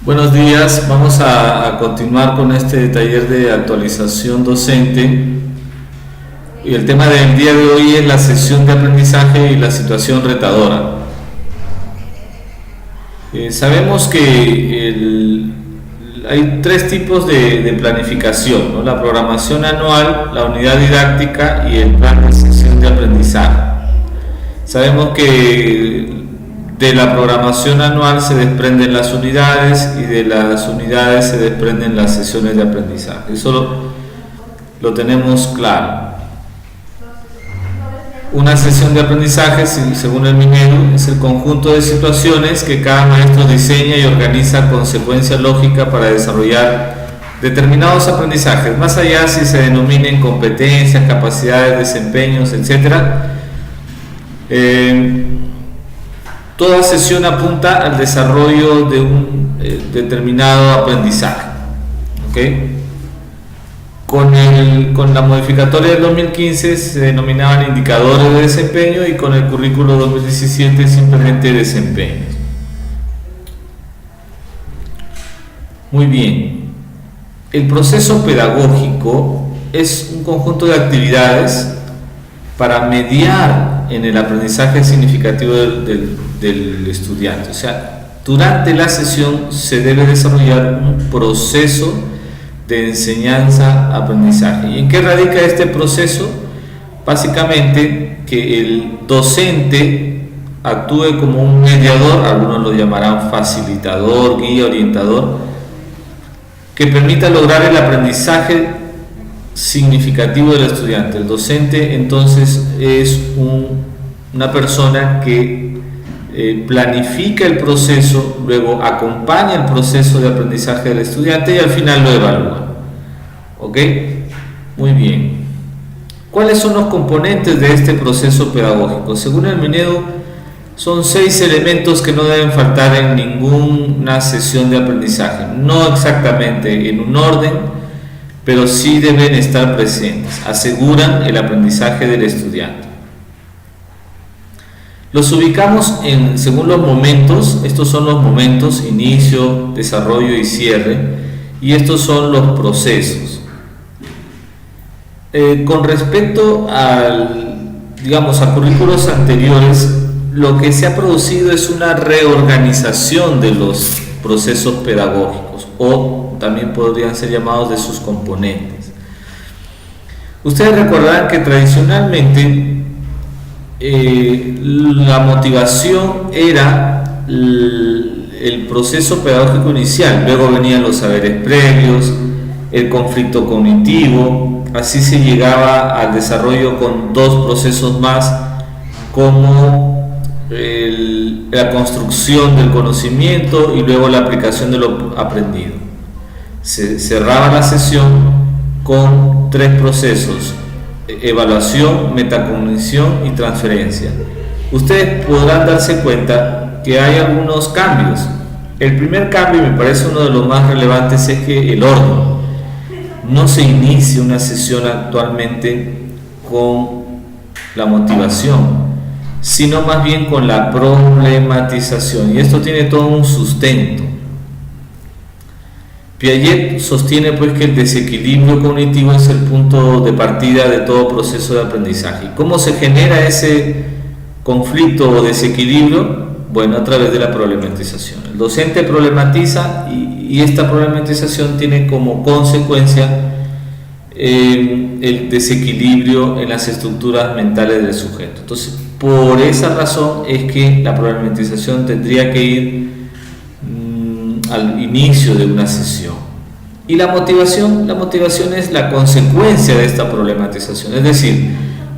Buenos días, vamos a continuar con este taller de actualización docente y el tema del día de hoy es la sesión de aprendizaje y la situación retadora. Sabemos que hay tres tipos de planificación, ¿no? La programación anual, la unidad didáctica y el plan de sesión de aprendizaje. Sabemos que de la programación anual se desprenden las unidades y de las unidades se desprenden las sesiones de aprendizaje. Eso lo tenemos claro. Una sesión de aprendizaje, según el Minedu, es el conjunto de situaciones que cada maestro diseña y organiza con secuencia lógica para desarrollar determinados aprendizajes, más allá si se denominen competencias, capacidades, desempeños, etc. Toda sesión apunta al desarrollo de un determinado aprendizaje. ¿Okay? Con la modificatoria del 2015 se denominaban indicadores de desempeño y con el currículo 2017 simplemente desempeño. Muy bien. El proceso pedagógico es un conjunto de actividades para mediar en el aprendizaje significativo del estudiante. O sea, durante la sesión se debe desarrollar un proceso de enseñanza-aprendizaje. ¿Y en qué radica este proceso? Básicamente que el docente actúe como un mediador, algunos lo llamarán facilitador, guía, orientador, que permita lograr el aprendizaje significativo del estudiante. El docente entonces es una persona que planifica el proceso, luego acompaña el proceso de aprendizaje del estudiante y al final lo evalúa. ¿Ok? Muy bien. ¿Cuáles son los componentes de este proceso pedagógico? Según el Minedu, son 6 elementos que no deben faltar en ninguna sesión de aprendizaje. No exactamente en un orden, pero sí deben estar presentes. Aseguran el aprendizaje del estudiante. Los ubicamos según los momentos. Estos son los momentos: inicio, desarrollo y cierre, y estos son los procesos. Con respecto a currículos anteriores, lo que se ha producido es una reorganización de los procesos pedagógicos, o también podrían ser llamados de sus componentes. Ustedes recordarán que tradicionalmente la motivación era el proceso pedagógico inicial, luego venían los saberes previos, el conflicto cognitivo, así se llegaba al desarrollo con 2 procesos más, como la construcción del conocimiento y luego la aplicación de lo aprendido. Se cerraba la sesión con 3 procesos: evaluación, metacognición y transferencia. Ustedes podrán darse cuenta que hay algunos cambios. El primer cambio, y me parece uno de los más relevantes, es que el orden. No se inicia una sesión actualmente con la motivación, sino más bien con la problematización, y esto tiene todo un sustento. Piaget sostiene pues que el desequilibrio cognitivo es el punto de partida de todo proceso de aprendizaje. ¿Cómo se genera ese conflicto o desequilibrio? Bueno, a través de la problematización. El docente problematiza y esta problematización tiene como consecuencia el desequilibrio en las estructuras mentales del sujeto. Entonces, por esa razón es que la problematización tendría que ir al inicio de una sesión. Y la motivación es la consecuencia de esta problematización. Es decir,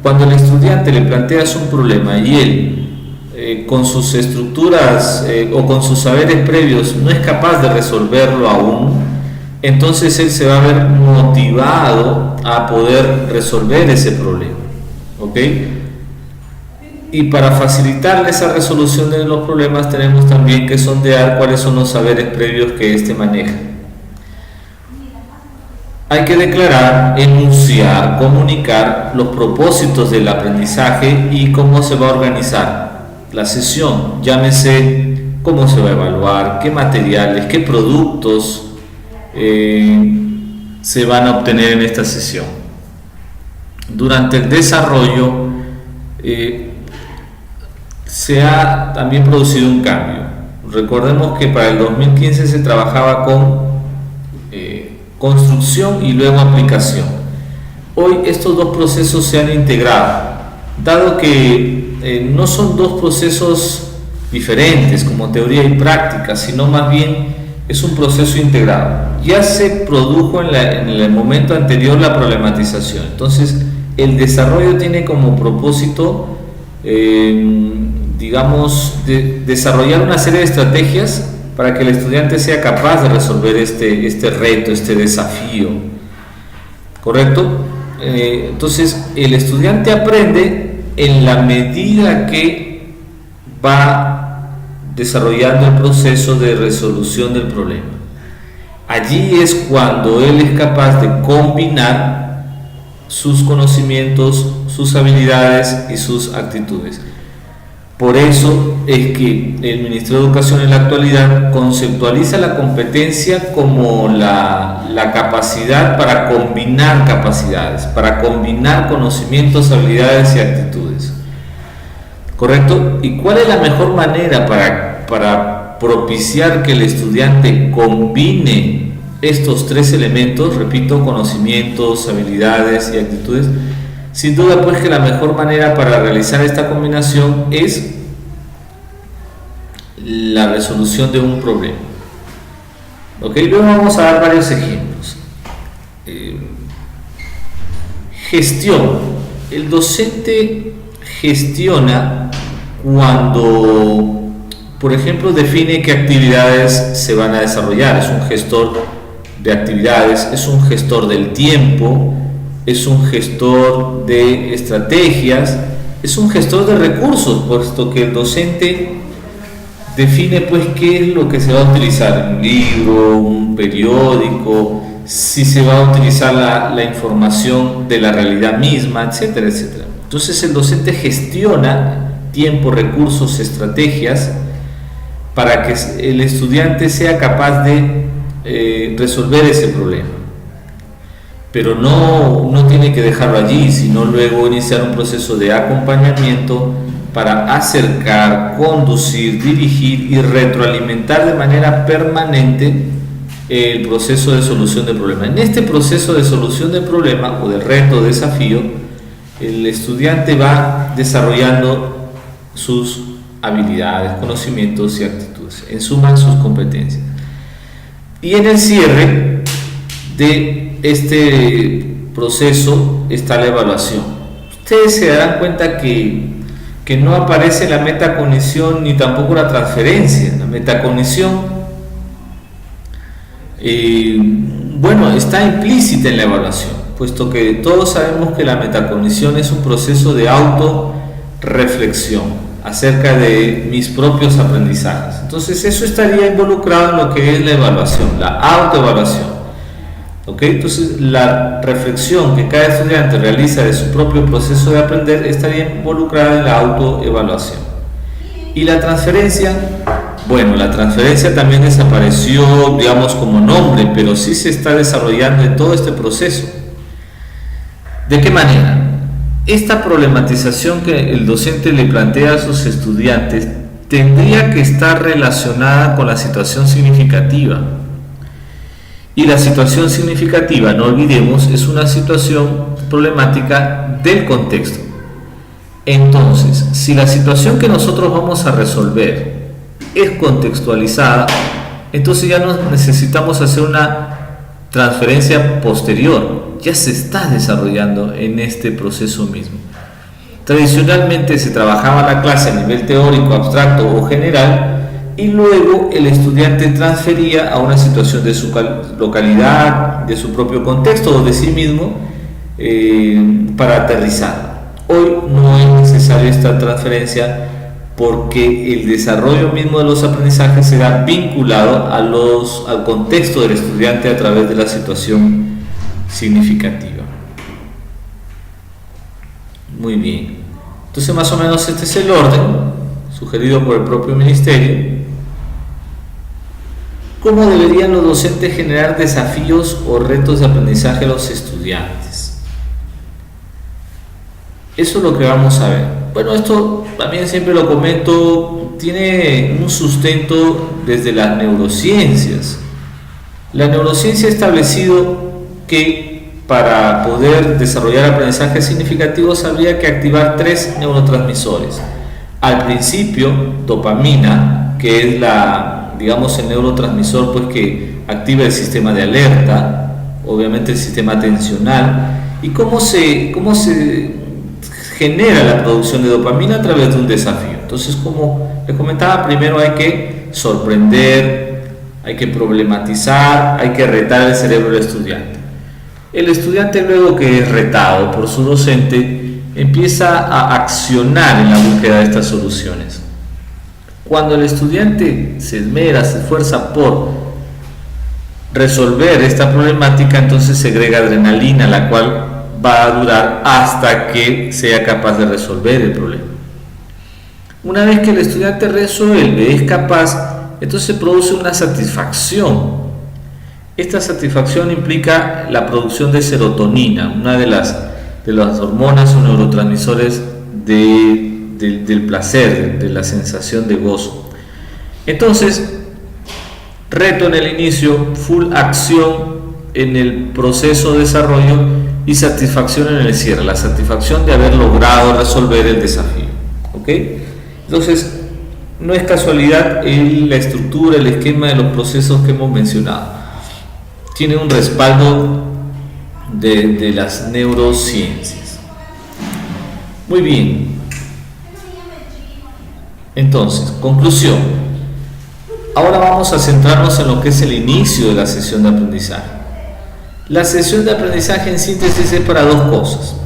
cuando al estudiante le planteas un problema y él con sus estructuras o con sus saberes previos no es capaz de resolverlo aún, entonces él se va a ver motivado a poder resolver ese problema. ¿Ok? Y para facilitarle esa resolución de los problemas tenemos también que sondear cuáles son los saberes previos que éste maneja. Hay que declarar, enunciar, comunicar los propósitos del aprendizaje y cómo se va a organizar la sesión, llámese cómo se va a evaluar, qué materiales, qué productos se van a obtener en esta sesión. Durante el desarrollo se ha también producido un cambio. Recordemos que para el 2015 se trabajaba con construcción y luego aplicación. Hoy estos dos procesos se han integrado, dado que no son dos procesos diferentes como teoría y práctica, sino más bien es un proceso integrado. Ya se produjo en el momento anterior la problematización, entonces el desarrollo tiene como propósito desarrollar una serie de estrategias para que el estudiante sea capaz de resolver este reto, este desafío, ¿correcto? Entonces el estudiante aprende en la medida que va desarrollando el proceso de resolución del problema. Allí es cuando él es capaz de combinar sus conocimientos, sus habilidades y sus actitudes. Por eso es que el Ministerio de Educación en la actualidad conceptualiza la competencia como la capacidad para combinar capacidades, para combinar conocimientos, habilidades y actitudes. ¿Correcto? ¿Y cuál es la mejor manera para propiciar que el estudiante combine estos tres elementos? Repito, conocimientos, habilidades y actitudes. Sin duda, pues, que la mejor manera para realizar esta combinación es la resolución de un problema. Ok, luego vamos a dar varios ejemplos. Gestión. El docente gestiona cuando, por ejemplo, define qué actividades se van a desarrollar. Es un gestor de actividades, es un gestor del tiempo, es un gestor de estrategias, es un gestor de recursos, puesto que el docente define pues qué es lo que se va a utilizar, un libro, un periódico, si se va a utilizar la información de la realidad misma, etcétera, etcétera. Entonces el docente gestiona tiempo, recursos, estrategias para que el estudiante sea capaz de resolver ese problema. Pero no tiene que dejarlo allí, sino luego iniciar un proceso de acompañamiento para acercar, conducir, dirigir y retroalimentar de manera permanente el proceso de solución del problema. En este proceso de solución del problema o de reto, desafío, el estudiante va desarrollando sus habilidades, conocimientos y actitudes, en suma sus competencias. Y en el cierre de este proceso está la evaluación. Ustedes se darán cuenta que no aparece la metacognición ni tampoco la transferencia. La metacognición está implícita en la evaluación, puesto que todos sabemos que la metacognición es un proceso de autorreflexión acerca de mis propios aprendizajes. Entonces eso estaría involucrado en lo que es la evaluación, la autoevaluación. ¿Okay? Entonces la reflexión que cada estudiante realiza de su propio proceso de aprender estaría involucrada en la autoevaluación. Y la transferencia, la transferencia también desapareció, digamos, como nombre, pero sí se está desarrollando en todo este proceso. ¿De qué manera? Esta problematización que el docente le plantea a sus estudiantes tendría que estar relacionada con la situación significativa. Y la situación significativa, no olvidemos, es una situación problemática del contexto. Entonces, si la situación que nosotros vamos a resolver es contextualizada, entonces ya no necesitamos hacer una transferencia posterior, ya se está desarrollando en este proceso mismo. Tradicionalmente se trabajaba la clase a nivel teórico, abstracto o general, y luego el estudiante transfería a una situación de su localidad, de su propio contexto o de sí mismo para aterrizar. Hoy no es necesaria esta transferencia porque el desarrollo mismo de los aprendizajes será vinculado al contexto del estudiante a través de la situación significativa. Muy bien. Entonces más o menos este es el orden sugerido por el propio ministerio. ¿Cómo deberían los docentes generar desafíos o retos de aprendizaje a los estudiantes? Eso es lo que vamos a ver. Bueno, esto también siempre lo comento, tiene un sustento desde las neurociencias. La neurociencia ha establecido que para poder desarrollar aprendizajes significativos habría que activar 3 neurotransmisores. Al principio, dopamina, que es el neurotransmisor pues, que activa el sistema de alerta, obviamente el sistema atencional. ¿Y cómo se genera la producción de dopamina? A través de un desafío. Entonces, como les comentaba, primero hay que sorprender, hay que problematizar, hay que retar el cerebro del estudiante. El estudiante, luego que es retado por su docente, empieza a accionar en la búsqueda de estas soluciones. Cuando el estudiante se esmera, se esfuerza por resolver esta problemática, entonces segrega adrenalina, la cual va a durar hasta que sea capaz de resolver el problema. Una vez que el estudiante resuelve, es capaz, entonces produce una satisfacción. Esta satisfacción implica la producción de serotonina, una de las hormonas o neurotransmisores del placer, de la sensación de gozo. Entonces, reto en el inicio, full acción en el proceso de desarrollo y satisfacción en el cierre, la satisfacción de haber logrado resolver el desafío. ¿Ok? Entonces, no es casualidad la estructura, el esquema de los procesos que hemos mencionado. Tiene un respaldo de las neurociencias. Muy bien. Entonces, conclusión. Ahora vamos a centrarnos en lo que es el inicio de la sesión de aprendizaje. La sesión de aprendizaje en síntesis es para 2 cosas: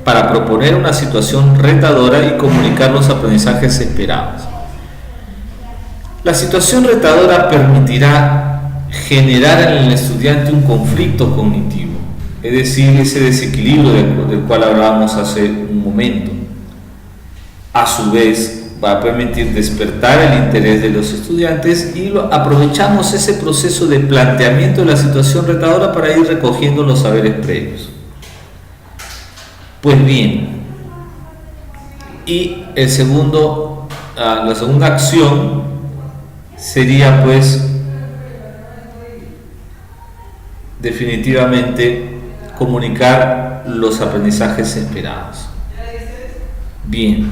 para proponer una situación retadora y comunicar los aprendizajes esperados. La situación retadora permitirá generar en el estudiante un conflicto cognitivo, es decir, ese desequilibrio del cual hablábamos hace un momento. A su vez, va a permitir despertar el interés de los estudiantes y aprovechamos ese proceso de planteamiento de la situación retadora para ir recogiendo los saberes previos. Pues bien, y la segunda acción sería pues definitivamente comunicar los aprendizajes esperados. Bien,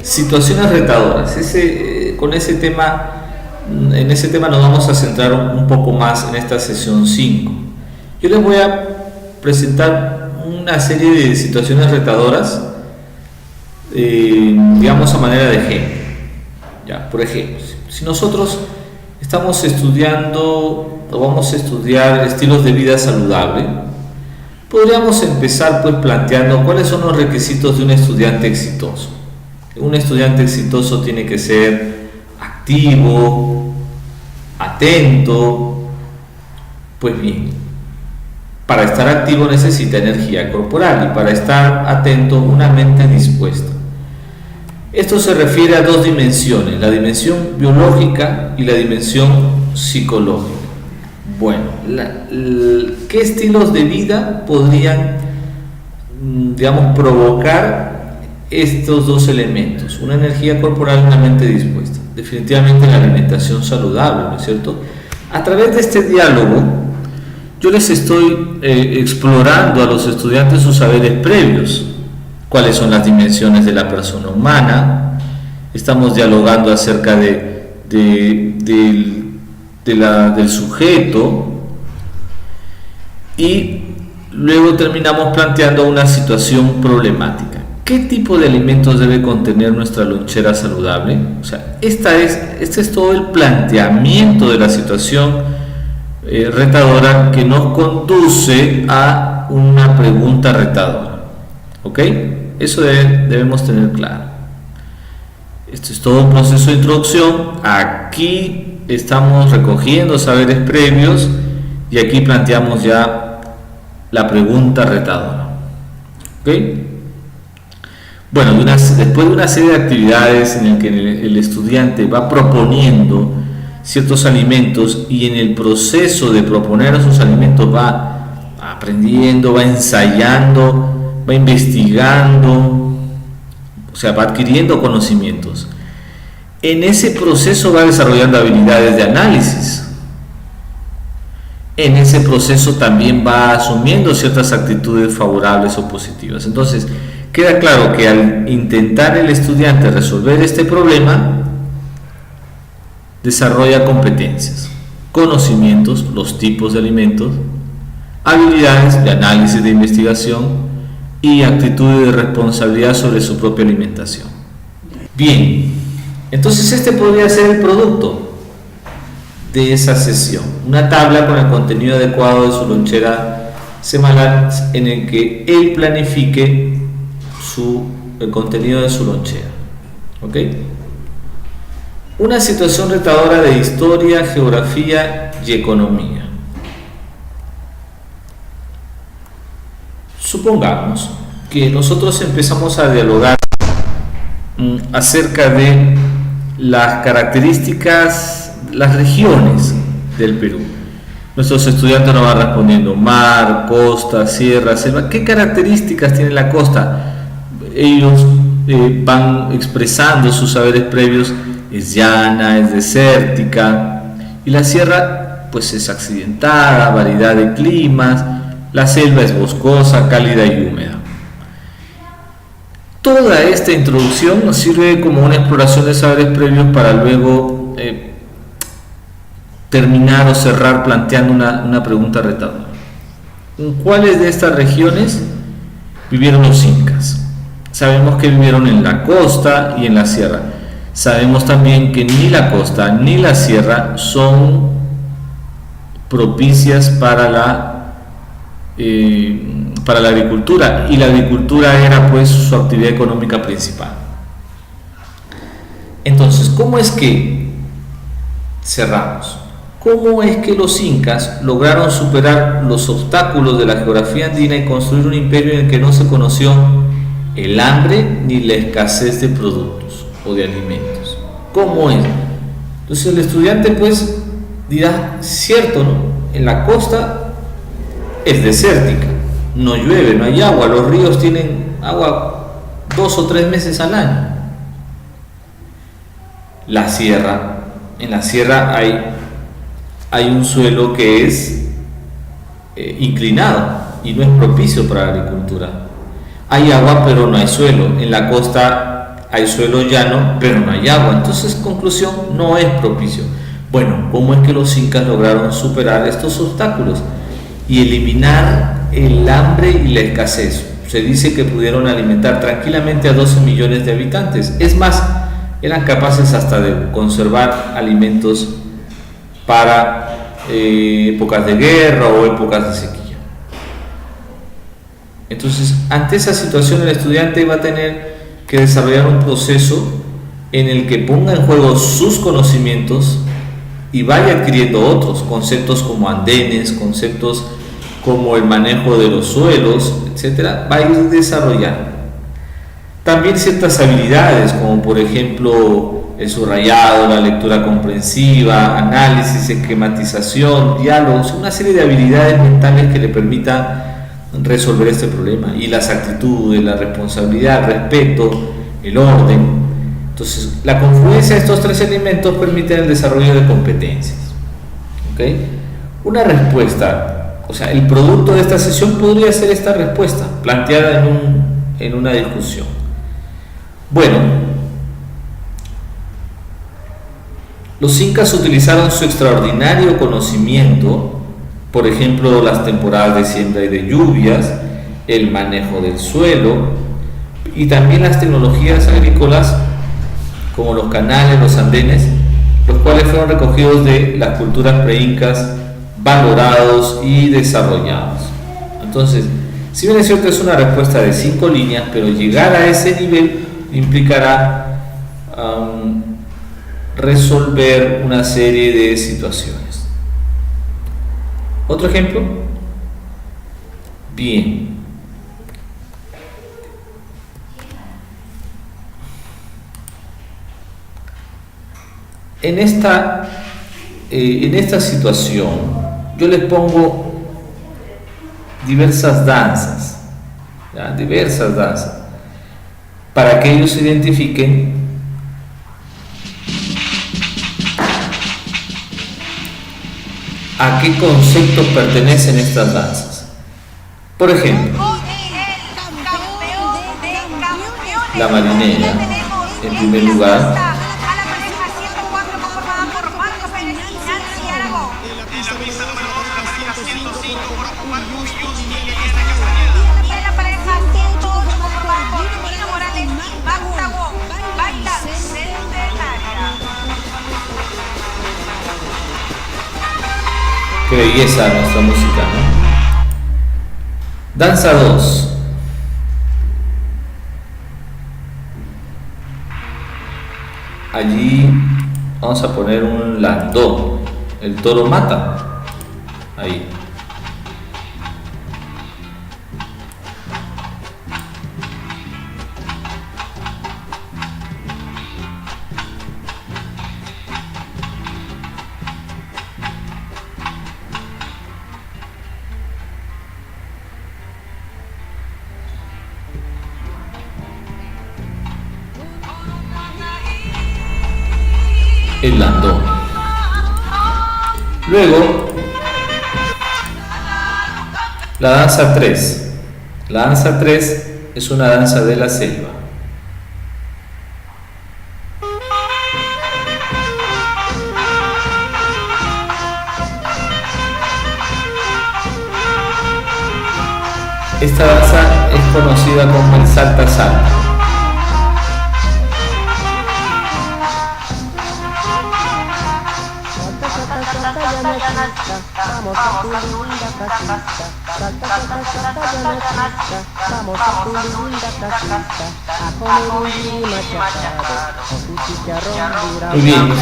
situaciones retadoras. En ese tema nos vamos a centrar un poco más en esta sesión 5. Yo les voy a presentar una serie de situaciones retadoras, a manera de ejemplo. Por ejemplo, si nosotros estamos estudiando o vamos a estudiar estilos de vida saludable, podríamos empezar pues planteando cuáles son los requisitos de un estudiante exitoso. Un estudiante exitoso tiene que ser activo, atento. Pues bien, para estar activo necesita energía corporal y para estar atento una mente dispuesta. Esto se refiere a 2 dimensiones, la dimensión biológica y la dimensión psicológica. Bueno, ¿qué estilos de vida podrían, provocar estos 2 elementos? Una energía corporal y una mente dispuesta. Definitivamente la alimentación saludable, ¿no es cierto? A través de este diálogo, yo les estoy explorando a los estudiantes sus saberes previos. ¿Cuáles son las dimensiones de la persona humana? Estamos dialogando acerca del sujeto y luego terminamos planteando una situación problemática. ¿Qué tipo de alimentos debe contener nuestra lonchera saludable? O sea, este es todo el planteamiento de la situación retadora que nos conduce a una pregunta retadora. ¿Ok? Eso debemos tener claro. Esto es todo un proceso de introducción. Aquí estamos recogiendo saberes previos y aquí planteamos ya la pregunta retadora. ¿Ok? Bueno, después de una serie de actividades en las que el estudiante va proponiendo ciertos alimentos y en el proceso de proponer esos alimentos va aprendiendo, va ensayando, va investigando, o sea, va adquiriendo conocimientos. En ese proceso va desarrollando habilidades de análisis. En ese proceso también va asumiendo ciertas actitudes favorables o positivas. Entonces, queda claro que al intentar el estudiante resolver este problema, desarrolla competencias, conocimientos, los tipos de alimentos, habilidades de análisis de investigación y actitudes de responsabilidad sobre su propia alimentación. Bien, entonces este podría ser el producto de esa sesión, una tabla con el contenido adecuado de su lonchera semanal en el que él planifique el contenido de su lonchera. ¿Ok? Una situación retadora de historia, geografía y economía. Supongamos que nosotros empezamos a dialogar acerca de las características, las regiones del Perú. Nuestros estudiantes nos van respondiendo: mar, costa, sierra, selva. ¿Qué características tiene la costa? Ellos van expresando sus saberes previos. Es llana, es desértica, y la sierra pues es accidentada, variedad de climas. La selva es boscosa, cálida y húmeda. Toda esta introducción nos sirve como una exploración de saberes previos para luego terminar o cerrar planteando una pregunta retadora. ¿En cuáles de estas regiones vivieron los incas? Sabemos que vivieron en la costa y en la sierra. Sabemos también que ni la costa ni la sierra son propicias para la agricultura, y la agricultura era pues su actividad económica principal. Entonces, ¿cómo es que cerramos? ¿Cómo es que los incas lograron superar los obstáculos de la geografía andina y construir un imperio en el que no se conoció el hambre ni la escasez de productos o de alimentos? ¿Cómo es? Entonces el estudiante pues dirá: cierto, ¿no? En la costa es desértica, no llueve, no hay agua, los ríos tienen agua 2 o 3 meses al año. La sierra, en la sierra hay un suelo que es inclinado y no es propicio para la agricultura. Hay agua pero no hay suelo. En la costa hay suelo llano pero no hay agua. Entonces, conclusión, no es propicio. Bueno, ¿cómo es que los incas lograron superar estos obstáculos y eliminar el hambre y la escasez? Se dice que pudieron alimentar tranquilamente a 12 millones de habitantes. Es más, eran capaces hasta de conservar alimentos para épocas de guerra o épocas de sequía. Entonces, ante esa situación, el estudiante va a tener que desarrollar un proceso en el que ponga en juego sus conocimientos y vaya adquiriendo otros conceptos como andenes, conceptos como el manejo de los suelos, etcétera. Va a ir desarrollando también ciertas habilidades, como por ejemplo el subrayado, la lectura comprensiva, análisis, esquematización, diálogos, una serie de habilidades mentales que le permitan resolver este problema, y las actitudes, la responsabilidad, el respeto, el orden. Entonces, la confluencia de estos 3 elementos permite el desarrollo de competencias. ¿Okay? Una respuesta, o sea, el producto de esta sesión podría ser esta respuesta planteada en una discusión. Bueno, los incas utilizaron su extraordinario conocimiento, por ejemplo, las temporadas de siembra y de lluvias, el manejo del suelo y también las tecnologías agrícolas como los canales, los andenes, los cuales fueron recogidos de las culturas preincas, valorados y desarrollados. Entonces, si bien es cierto, es una respuesta de 5 líneas, pero llegar a ese nivel implicará resolver una serie de situaciones. ¿Otro ejemplo? Bien. En esta en esta situación yo les pongo diversas danzas, ¿ya? Diversas danzas, para que ellos identifiquen a qué conceptos pertenecen estas danzas. Por ejemplo, la marinera, en primer lugar. Qué belleza nuestra música, ¿no? Danza 2. Allí vamos a poner un landó, el toro mata, ahí. El landó. Luego, la danza 3. La danza 3 es una danza de la selva. Esta danza es conocida como el salta salta. Vamos a tu linda casita, salta, salta, salta, Yanatita, vamos a tu linda casita, a comer un guiri machacado, con tu chicharrón dura. Muy bien, y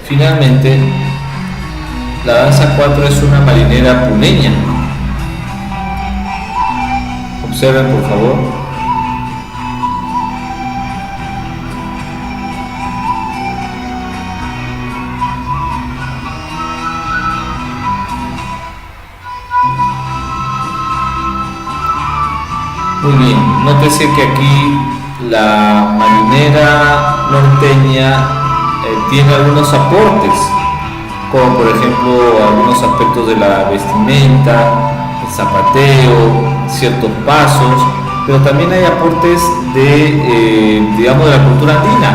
finalmente, la danza 4 es una marinera puneña. Observen, por favor. Muy bien, nótese que aquí la marinera norteña tiene algunos aportes, como por ejemplo algunos aspectos de la vestimenta, el zapateo, ciertos pasos, pero también hay aportes de, digamos, de la cultura andina,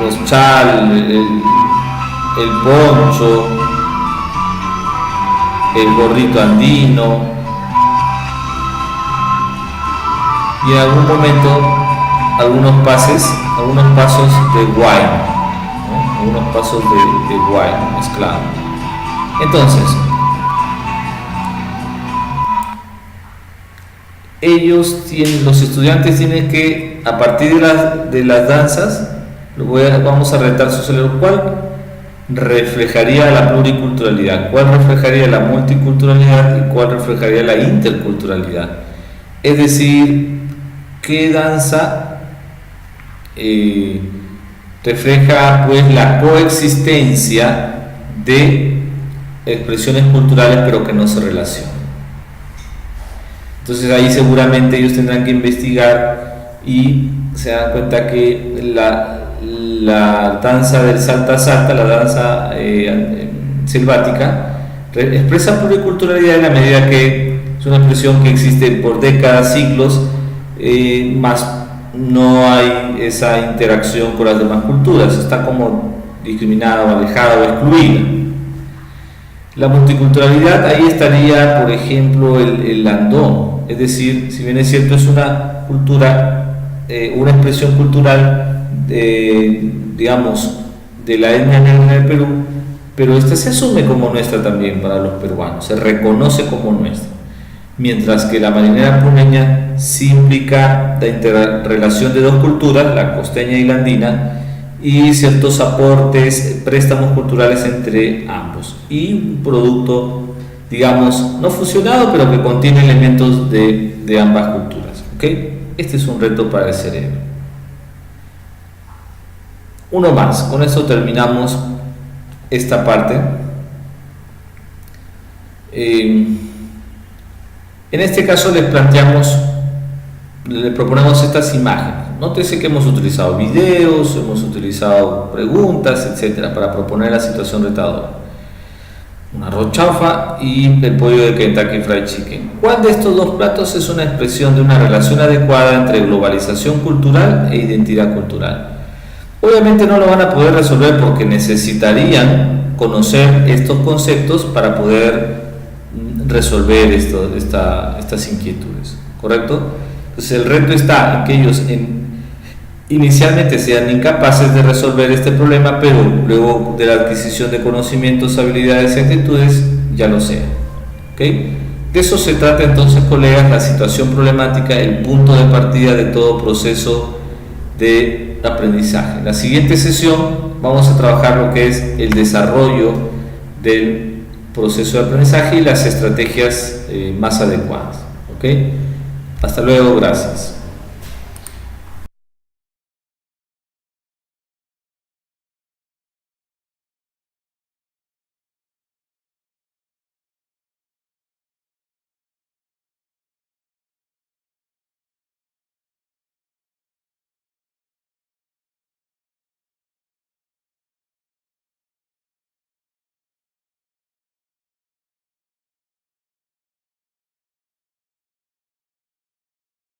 los chal, el poncho, el gorrito andino. Y en algún momento algunos pasos de guayno, ¿no? Algunos pasos de guayno mezclado. Entonces, los estudiantes tienen que, a partir de las danzas, vamos a retar su cerebro, ¿cuál reflejaría la pluriculturalidad? ¿Cuál reflejaría la multiculturalidad? ¿Y cuál reflejaría la interculturalidad? Es decir, ¿qué danza refleja pues la coexistencia de expresiones culturales pero que no se relacionan? Entonces ahí seguramente ellos tendrán que investigar y se dan cuenta que la danza del salta salta, la danza selvática, expresa pluriculturalidad en la medida que es una expresión que existe por décadas, siglos, más no hay esa interacción con las demás culturas, está como discriminada o alejada o excluida. La multiculturalidad, ahí estaría por ejemplo el landó, es decir, si bien es cierto es una cultura, una expresión cultural digamos de la etnia negra en el Perú, pero esta se asume como nuestra también para los peruanos, se reconoce como nuestra. Mientras que la marinera puneña sí implica la interrelación de dos culturas, la costeña y la andina, y ciertos aportes, préstamos culturales entre ambos, y un producto, digamos, no fusionado, pero que contiene elementos de ambas culturas. ¿Ok? Este es un reto para el cerebro. Uno más, con esto terminamos esta parte. En este caso le proponemos estas imágenes. Nótese que hemos utilizado videos, hemos utilizado preguntas, etcétera, para proponer la situación retadora. Un arroz chaufa y el pollo de Kentucky Fried Chicken. ¿Cuál de estos dos platos es una expresión de una relación adecuada entre globalización cultural e identidad cultural? Obviamente no lo van a poder resolver porque necesitarían conocer estos conceptos para poder resolver estas inquietudes, ¿correcto? Entonces el reto está en que ellos inicialmente sean incapaces de resolver este problema, pero luego de la adquisición de conocimientos, habilidades y actitudes ya lo sean. ¿Ok? De eso se trata entonces, colegas, la situación problemática, el punto de partida de todo proceso de aprendizaje. En la siguiente sesión vamos a trabajar lo que es el desarrollo del proceso de aprendizaje y las estrategias más adecuadas. ¿Ok? Hasta luego, gracias.